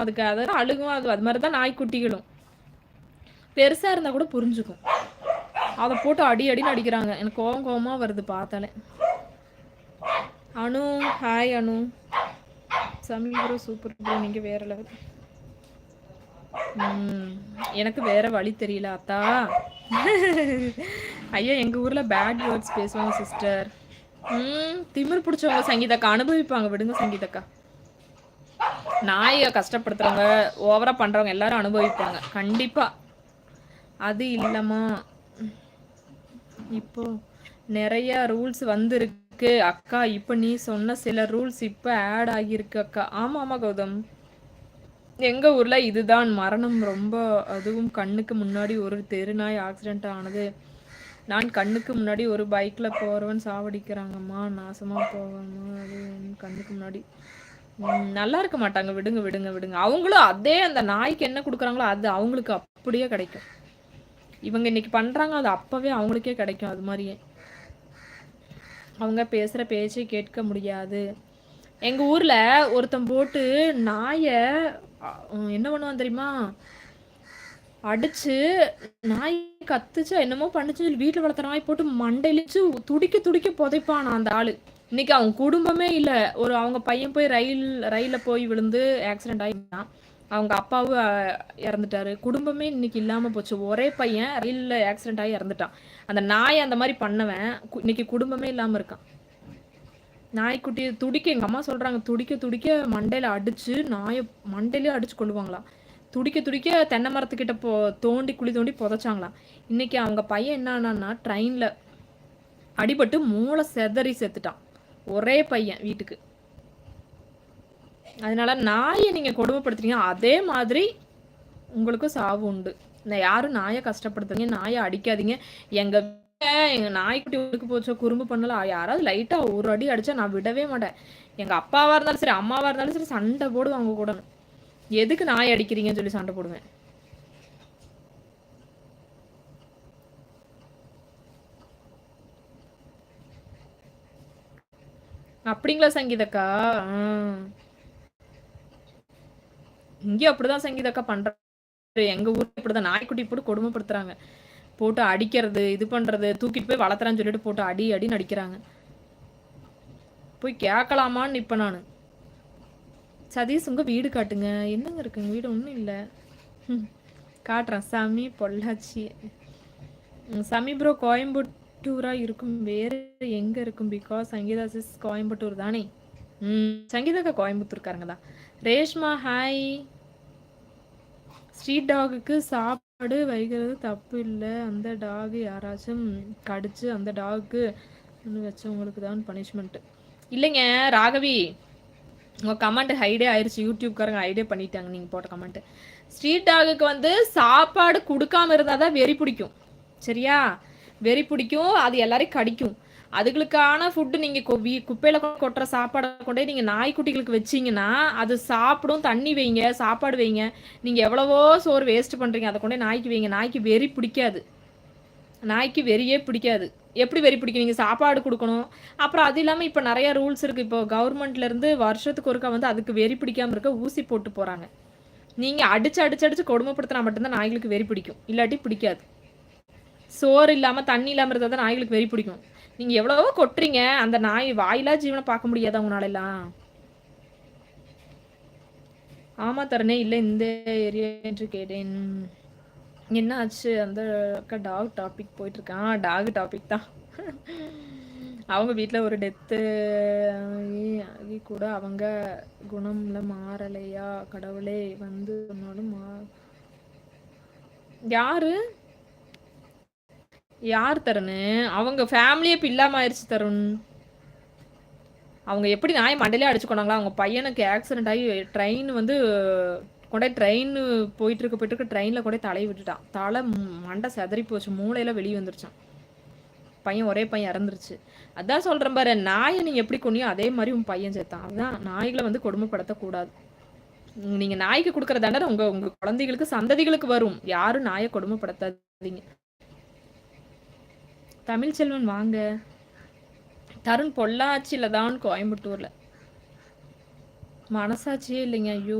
அதுக்கு அதெல்லாம் அழுகும். அது மாதிரி தான் நாய்க்குட்டிகளும். பெருசா இருந்தா கூட புரிஞ்சுக்கும். அதை போட்டு அடின்னு அடிக்கிறாங்க. எனக்கு கோவமா வருது பார்த்தாலே. அனு ஹாய் அனு. சமி ப்ரோ சூப்பர் ப்ரோ, நீங்க வேற லெவல். எனக்கு வேற வழி தெரியல அத்தா. ஐயா எங்க ஊர்ல பேட் வேர்ட்ஸ் பேசுவாங்க சிஸ்டர். திமிர் பிடிச்சவங்க சங்கீதக்கா அனுபவிப்பாங்க, விடுங்க சங்கீதக்கா. நாயை கஷ்டப்படுத்துறவங்க ஓவரா பண்றவங்க எல்லாரும் அனுபவிப்பாங்க கண்டிப்பா. அது இல்லம்மா இப்போ நிறைய ரூல்ஸ் வந்திருக்கு அக்கா. இப்போ நீ சொன்ன சில ரூல்ஸ் இப்போ ஆட் ஆகியிருக்கு அக்கா. ஆமா கௌதம், எங்க ஊர்ல இதுதான் மரணம் ரொம்ப. அதுவும் கண்ணுக்கு முன்னாடி ஒரு தெருநாய் ஆக்சிடென்ட் ஆனது. நான் கண்ணுக்கு முன்னாடி ஒரு பைக்ல போறவன் சாவடிக்கிறாங்கம்மா, நாசமா போவாமா. அது கண்ணுக்கு முன்னாடி நல்லா இருக்க மாட்டாங்க. விடுங்க விடுங்க விடுங்க. அவங்களும் அதே அந்த நாய்க்கு என்ன கொடுக்குறாங்களோ அது அவங்களுக்கு அப்படியே கிடைக்கும். இவங்க இன்னைக்கு பண்றாங்க, அது அப்பவே அவங்களுக்கே கிடைக்கும். அது மாதிரியே அவங்க பேசுற பேச்சை கேட்க முடியாது. எங்க ஊர்ல ஒருத்தன் போட்டு நாயை என்ன பண்ணுவான் தெரியுமா, அடிச்சு நாய் கத்துச்சு என்னமோ பண்ணுச்சு, வீட்டுல வளர்த்த நாய் போட்டு மண்டையிலிச்சு துடிக்க துடிக்க புதைப்பான் அந்த ஆளு. இன்னைக்கு அவங்க குடும்பமே இல்ல. ஒரு அவங்க பையன் போய் ரயில்ல போய் விழுந்து ஆக்சிடென்ட் ஆகிட்டான். அவங்க அப்பாவும் இறந்துட்டாரு. குடும்பமே இன்னைக்கு இல்லாம போச்சு. ஒரே பையன் ரயில்ல ஆக்சிடென்ட் ஆகி இறந்துட்டான். அந்த நாய் அந்த மாதிரி பண்ணவன் இன்னைக்கு குடும்பமே இல்லாம இருக்கான். நாய்க்குட்டி துடிக்க, எங்க அம்மா சொல்றாங்க, துடிக்க துடிக்க மண்டையில அடிச்சு நாயை மண்டையிலே அடிச்சு கொள்ளுவாங்களாம். துடிக்க துடிக்க தென்னை மரத்துக்கிட்ட தோண்டி குழி தோண்டி புதைச்சாங்களாம். இன்னைக்கு அவங்க பையன் என்னன்னா ட்ரெயின்ல அடிபட்டு மூளை செதறி செத்துட்டான். ஒரே பையன் வீட்டுக்கு. அதனால நாயை நீங்க கொடுமைப்படுத்துறீங்க, அதே மாதிரி உங்களுக்கும் சாவு உண்டு. யாரும் நாயை கஷ்டப்படுத்துறீங்க, நாயை அடிக்காதீங்க. எங்க நாய்க்குட்டி ஒடுக்கு போச்சோ, குறும்பு பண்ணல, யாராவது லைட்டா ஒரு அடி அடிச்சா நான் விடவே மாட்டேன். எங்க அப்பாவா இருந்தாலும் சரி அம்மாவா இருந்தாலும் சரி சண்டை போடுவாங்க கூட. எதுக்கு நாய் அடிக்கிறீங்கன்னு சொல்லி சண்டை போடுவேன். அப்படிங்களா சங்கீதக்கா? இங்கே அப்படிதான் சங்கீதக்கா பண்ற. எங்க ஊர்ல இப்படிதான் நாய்க்குட்டி போட்டு கொடுமைப்படுத்துறாங்க. போட்டு அடிக்கிறது, இது பண்றது, தூக்கிட்டு போய் வளர்த்துறான்னு சொல்லிட்டு போட்டு அடின்னு அடிக்கிறாங்க. போய் கேட்கலாமான்னு இப்ப நானு. சதீஷ் உங்க வீடு காட்டுங்க. என்னங்க இருக்குங்க வீடு? ஒன்றும் இல்லை. காட்டுறேன். சாமி பொள்ளாச்சி. சாமி ப்ரோ கோயம்புத்தூரா இருக்கும், வேறு எங்க இருக்கும்? பிகாஸ் சங்கீதா சிஸ் கோயம்புத்தூர் தானே. சங்கீதாக்கா கோயம்புத்தூர்காரங்க தான். ரேஷ்மா ஹாய். ஸ்ட்ரீட் டாகுக்கு சாப்பாடு வைக்கிறது தப்பு இல்லை. அந்த டாக் யாராச்சும் கடிச்சு அந்த டாக்கு வச்சவங்களுக்கு தான் பனிஷ்மெண்ட். இல்லைங்க ராகவி, உங்கள் கமெண்ட் ஹைடே ஆயிடுச்சு. யூடியூப்காரங்க ஹைடே பண்ணிட்டாங்க நீங்கள் போட்ட கமெண்ட். ஸ்ட்ரீட் டாகுக்கு வந்து சாப்பாடு கொடுக்காம இருந்தால் தான் வெறி பிடிக்கும். சரியா? வெறி பிடிக்கும், அது எல்லாரையும் கடிக்கும். அதுகளுக்கான ஃபுட்டு நீங்கள் குப்பையில் கொட்டுற சாப்பாடை கொண்டே நீங்கள் நாய்க்குட்டிகளுக்கு வச்சிங்கன்னா அது சாப்பிடும். தண்ணி வைங்க, சாப்பாடு வைங்க. நீங்கள் எவ்வளவோ சோறு வேஸ்ட் பண்ணுறீங்க, அதை கொண்டே நாய்க்கு வைங்க. நாய்க்கு வெறி பிடிக்காது. நாய்க்கு வெறியே பிடிக்காது. எப்படி வெறி பிடிக்கும்? நீங்கள் சாப்பாடு கொடுக்கணும். அப்புறம் அது இல்லாமல் இப்போ நிறைய ரூல்ஸ் இருக்குது. இப்போ கவர்மெண்ட்லேருந்து வருஷத்துக்கு ஒருக்கா வந்து அதுக்கு வெறி பிடிக்காமல் இருக்க ஊசி போட்டு போகிறாங்க. நீங்கள் அடிச்சு கொடுமைப்படுத்தினா மட்டும்தான் நாய்களுக்கு வெறி பிடிக்கும், இல்லாட்டி பிடிக்காது. சோறு இல்லாமல் தண்ணி இல்லாமல் இருந்தால் தான் நாய்களுக்கு வெறி பிடிக்கும். நீங்கள் எவ்வளவோ கொட்டுறீங்க, அந்த நாய் வாயிலா ஜீவனை பார்க்க முடியாதா உங்களாலெல்லாம்? ஆமாம் தரணே. இல்லை இந்த ஏரியா என்று கேட்டேன். என்ன ஆச்சு? அந்த டாக் டாபிக் போயிட்டுருக்கான். டாக் டாபிக் தான். அவங்க வீட்டில் ஒரு டெத்து ஆகி கூட அவங்க குணம்ல மாறலையா? கடவுளே வந்து சொன்னாலும் யார் தருண்? அவங்க ஃபேமிலியே இப்போ இல்லாமல் ஆயிடுச்சு தருண். அவங்க எப்படி நாய் மண்டையிலே அடிச்சுக்கொண்டாங்களா? அவங்க பையனுக்கு ஆக்சிடென்ட் ஆகி ட்ரெயின் வந்து கொண்டே ட்ரெயின் போயிட்டுருக்கு ட்ரெயினில் கூட தலையை விட்டுட்டான். தலை மண்டை செதறி போச்சு, மூளையில வெளியே வந்துருச்சான். பையன் ஒரே பையன் இறந்துருச்சு. அதான் சொல்கிறேன் பாரு, நாயை நீங்கள் எப்படி கொண்டியோ அதே மாதிரி உன் பையன் சேர்த்தான். அதுதான் நாய்களை வந்து கொடுமைப்படுத்தக்கூடாது. நீங்கள் நாய்க்கு கொடுக்குற தண்டனை உங்கள் குழந்தைகளுக்கு சந்ததிகளுக்கு வரும். யாரும் நாயை கொடுமைப்படுத்தாதீங்க. தமிழ்ச்செல்வன் வாங்க. தருண் பொள்ளாச்சியில் தான், கோயம்புத்தூரில். மனசாட்சியே இல்லைங்க. ஐயோ